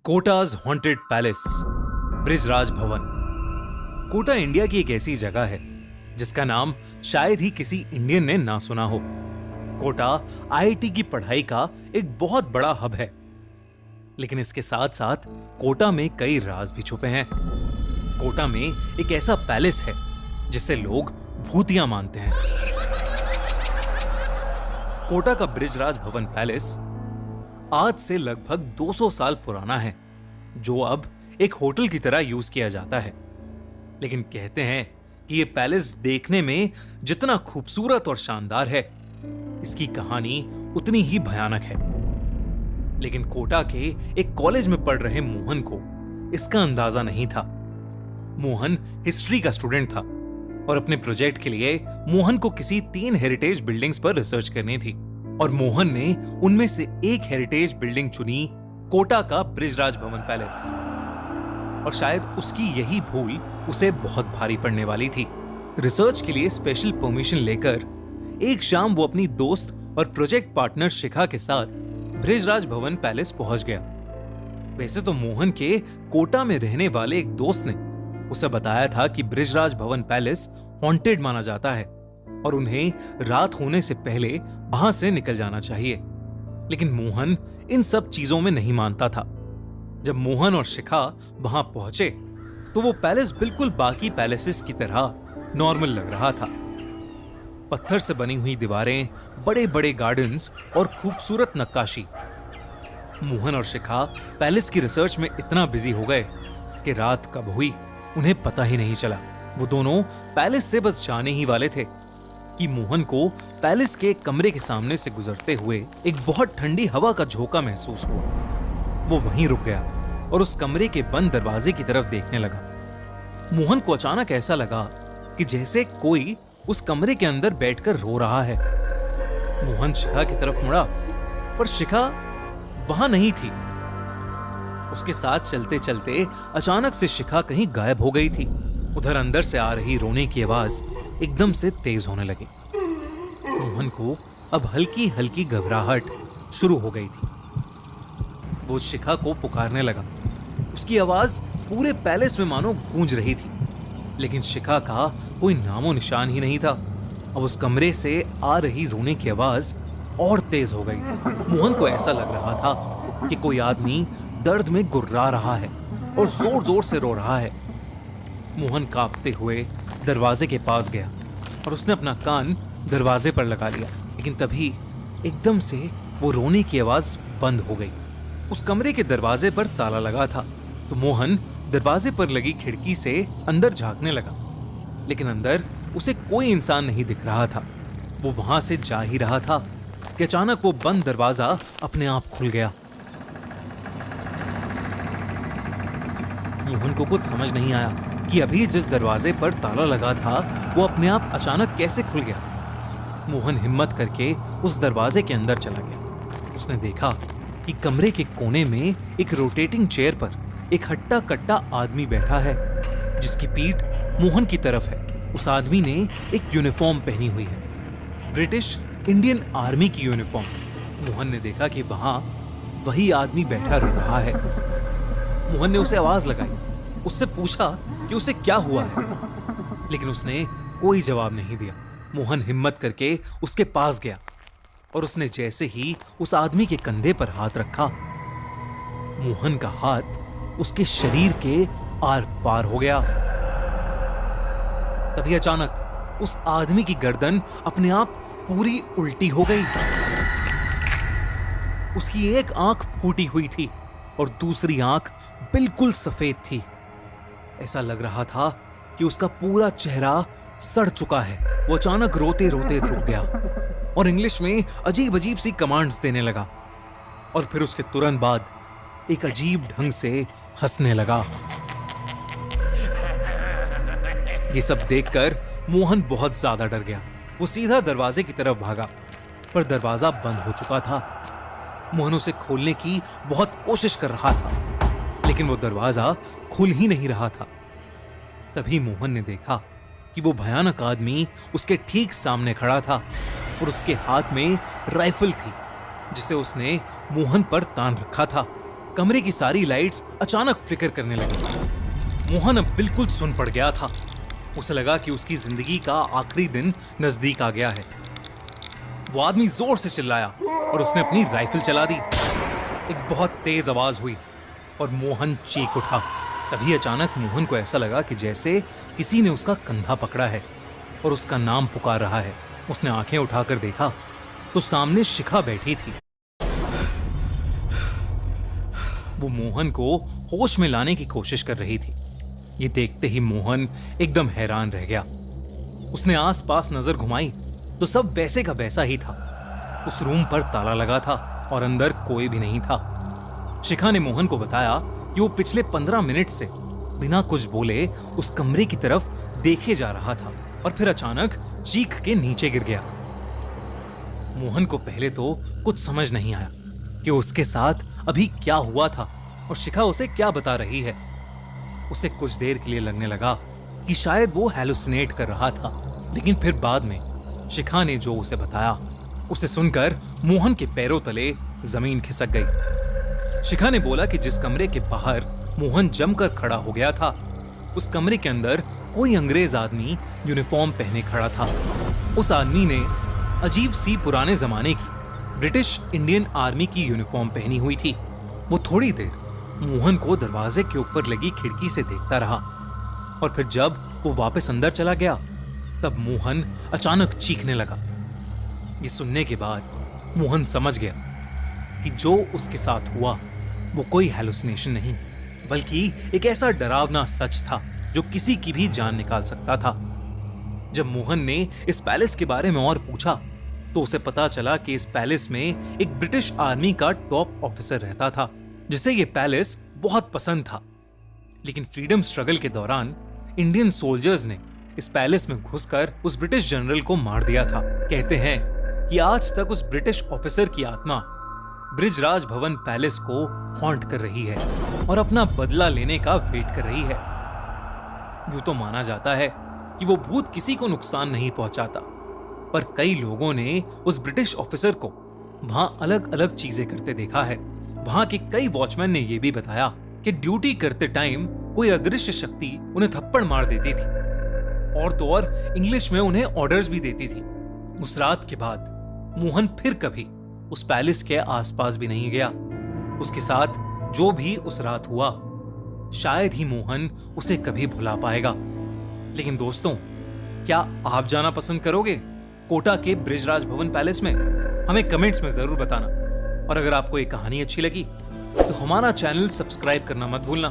Kota's haunted palace, Brijraj भवन। Kota India की एक ऐसी जगह है जिसका नाम शायद ही किसी इंडियन ने ना सुना हो। कोटा आईआईटी की पढ़ाई का एक बहुत बड़ा हब है, लेकिन इसके साथ साथ कोटा में कई राज भी छुपे हैं। कोटा में एक ऐसा पैलेस है जिसे लोग भूतिया मानते हैं। कोटा का ब्रिजराज भवन पैलेस आज से लगभग 200 साल पुराना है, जो अब एक होटल की तरह यूज किया जाता है। लेकिन कहते हैं कि यह पैलेस देखने में जितना खूबसूरत और शानदार है, इसकी कहानी उतनी ही भयानक है। लेकिन कोटा के एक कॉलेज में पढ़ रहे मोहन को इसका अंदाजा नहीं था। मोहन हिस्ट्री का स्टूडेंट था और अपने प्रोजेक्ट के लिए मोहन को किसी 3 हेरिटेज बिल्डिंग्स पर रिसर्च करनी थी, और मोहन ने उनमें से एक हेरिटेज बिल्डिंग चुनी, कोटा का ब्रिजराज भवन पैलेस। और शायद उसकी यही भूल उसे बहुत भारी पड़ने वाली थी। रिसर्च के लिए स्पेशल परमिशन लेकर एक शाम वो अपनी दोस्त और प्रोजेक्ट पार्टनर शिखा के साथ ब्रिजराज भवन पैलेस पहुंच गया। वैसे तो मोहन के कोटा में रहने वाले एक दोस्त ने उसे बताया था कि ब्रिजराज भवन पैलेस हॉन्टेड माना जाता है और उन्हें रात होने से पहले वहां से निकल जाना चाहिए। लेकिन मोहन इन सब चीजों में नहीं मानता था। जब मोहन और शिखा वहां पहुंचे तो वो पैलेस बिल्कुल बाकी पैलेसेस की तरह नॉर्मल लग रहा था। पत्थर से बनी हुई दीवारें, बड़े बड़े गार्डन्स और खूबसूरत नक्काशी। मोहन और शिखा पैलेस की रिसर्च में इतना बिजी हो गए कि रात कब हुई उन्हें पता ही नहीं चला। वो दोनों पैलेस से बस जाने ही वाले थे कि मोहन को पैलेस के कमरे के सामने से गुजरते हुए एक बहुत ठंडी हवा का झोंका महसूस हुआ। वो वहीं रुक गया और उस कमरे के बंद दरवाजे की तरफ देखने लगा। मोहन को अचानक ऐसा लगा कि जैसे कोई उस कमरे के अंदर बैठकर रो रहा है। मोहन शिखा की तरफ मुड़ा, पर शिखा वहां नहीं थी। उसके साथ चलते चलते अचानक से शिखा कहीं गायब हो गई थी। उधर अंदर से आ रही रोने की आवाज एकदम से तेज होने लगी। मोहन को अब हल्की हल्की घबराहट शुरू हो गई थी। वो शिखा को पुकारने लगा। उसकी आवाज पूरे पैलेस में मानो गूंज रही थी, लेकिन शिखा का कोई नामो निशान ही नहीं था। अब उस कमरे से आ रही रोने की आवाज और तेज हो गई थी। मोहन को ऐसा लग रहा था कि कोई आदमी दर्द में गुर्रा रहा है और जोर जोर से रो रहा है। मोहन कांपते हुए दरवाजे के पास गया और उसने अपना कान दरवाजे पर लगा लिया। लेकिन तभी एकदम से वो रोने की आवाज बंद हो गई। उस कमरे के दरवाजे पर ताला लगा था, तो मोहन दरवाजे पर लगी खिड़की से अंदर झांकने लगा, लेकिन अंदर उसे कोई इंसान नहीं दिख रहा था। वो वहां से जा ही रहा था कि अचानक वो बंद दरवाजा अपने आप खुल गया। मोहन को कुछ समझ नहीं आया कि अभी जिस दरवाजे पर ताला लगा था वो अपने आप अचानक कैसे खुल गया। मोहन हिम्मत करके उस दरवाजे के अंदर चला गया। उसने देखा कि कमरे के कोने में एक रोटेटिंग चेयर पर एक हट्टा कट्टा आदमी बैठा है, जिसकी पीठ मोहन की तरफ है। उस आदमी ने एक यूनिफॉर्म पहनी हुई है, ब्रिटिश इंडियन आर्मी की यूनिफॉर्म। मोहन ने देखा कि वहां वही आदमी बैठा रो रहा है। मोहन ने उसे आवाज लगाई, उससे पूछा कि उसे क्या हुआ है, लेकिन उसने कोई जवाब नहीं दिया। मोहन हिम्मत करके उसके पास गया और उसने जैसे ही उस आदमी के कंधे पर हाथ रखा, मोहन का हाथ उसके शरीर के आर पार हो गया। तभी अचानक उस आदमी की गर्दन अपने आप पूरी उल्टी हो गई। उसकी एक आंख फूटी हुई थी और दूसरी आंख बिल्कुल सफेद थी। ऐसा लग रहा था कि उसका पूरा चेहरा सड़ चुका है। वो अचानक रोते रोते रुक गया और इंग्लिश में अजीब अजीब सी कमांड्स देने लगा, और फिर उसके तुरंत बाद एक अजीब ढंग से हंसने लगा। ये सब देखकर मोहन बहुत ज्यादा डर गया। वो सीधा दरवाजे की तरफ भागा, पर दरवाजा बंद हो चुका था। मोहन उसे खोलने की बहुत कोशिश कर रहा था, लेकिन वो दरवाजा खुल ही नहीं रहा था। तभी मोहन ने देखा कि वो भयानक आदमी उसके ठीक सामने खड़ा था और उसके हाथ में राइफल थी, जिसे उसने मोहन पर तान रखा था। कमरे की सारी लाइट्स अचानक फ्लिकर करने लगी। मोहन अब बिल्कुल सुन पड़ गया था। उसे लगा कि उसकी जिंदगी का आखिरी दिन नजदीक आ गया है। वो आदमी जोर से चिल्लाया और उसने अपनी राइफल चला दी। एक बहुत तेज आवाज हुई और मोहन चीख उठा। तभी अचानक मोहन को ऐसा लगा कि जैसे किसी ने उसका कंधा पकड़ा है और उसका नाम पुकार रहा है। उसने आंखें उठाकर देखा तो सामने शिखा बैठी थी। वो मोहन को होश में लाने की कोशिश कर रही थी। ये देखते ही मोहन एकदम हैरान रह गया। उसने आसपास नजर घुमाई तो सब वैसे का वैसा ही था। उस रूम पर ताला लगा था और अंदर कोई भी नहीं था। शिखा ने मोहन को बताया कि वो पिछले 15 मिनट से बिना कुछ बोले उस कमरे की तरफ देखे जा रहा था और फिर अचानक चीख के नीचे गिर गया। मोहन को पहले तो कुछ समझ नहीं आया कि उसके साथ अभी क्या हुआ था और शिखा उसे क्या बता रही है। उसे कुछ देर के लिए लगने लगा कि शायद वो हैलुसिनेट कर रहा था, लेकिन फिर बाद में शिखा ने जो उसे बताया उसे सुनकर मोहन के पैरों तले जमीन खिसक गई। शिखा ने बोला कि जिस कमरे के बाहर मोहन जमकर खड़ा हो गया था, उस कमरे के अंदर कोई अंग्रेज आदमी यूनिफॉर्म पहने खड़ा था। उस आदमी ने अजीब सी पुराने जमाने की ब्रिटिश इंडियन आर्मी की यूनिफॉर्म पहनी हुई थी। वो थोड़ी देर मोहन को दरवाजे के ऊपर लगी खिड़की से देखता रहा और फिर जब वो वापस अंदर चला गया तब मोहन अचानक चीखने लगा। ये सुनने के बाद मोहन समझ गया कि जो उसके साथ हुआ वो कोई हैलुसिनेशन नहीं, बल्कि एक ऐसा डरावना सच था जो किसी की भी जान निकाल सकता था। जब मोहन ने इस पैलेस के बारे में और पूछा तो उसे पता चला कि इस पैलेस में एक ब्रिटिश आर्मी का टॉप ऑफिसर रहता था जिसे ये पैलेस बहुत पसंद था। लेकिन फ्रीडम स्ट्रगल के दौरान इंडियन सोल्जर्स ने इस पैलेस में घुसकर उस ब्रिटिश जनरल को मार दिया था। कहते हैं कि आज तक उस ब्रिटिश ऑफिसर की आत्मा ब्रिजराज भवन पैलेस को हॉन्ट कर रही है और अपना बदला लेने का वेट कर रही है। यूं तो माना जाता है कि वो भूत किसी को नुकसान नहीं पहुंचाता, पर कई लोगों ने उस ब्रिटिश ऑफिसर को वहां अलग अलग चीजें करते देखा है। वहां के कई वॉचमैन ने यह भी बताया कि ड्यूटी करते टाइम कोई अदृश्य शक्ति उन्हें थप्पड़ मार देती थी और तो और इंग्लिश में उन्हें ऑर्डर्स भी देती थी। उस रात के बाद मोहन फिर कभी उस पैलेस के आसपास भी नहीं गया। उसके साथ जो भी उस रात हुआ शायद ही मोहन उसे कभी भुला पाएगा। लेकिन दोस्तों, क्या आप जाना पसंद करोगे कोटा के ब्रिजराज भवन पैलेस में? हमें कमेंट्स में जरूर बताना। और अगर आपको ये कहानी अच्छी लगी तो हमारा चैनल सब्सक्राइब करना मत भूलना।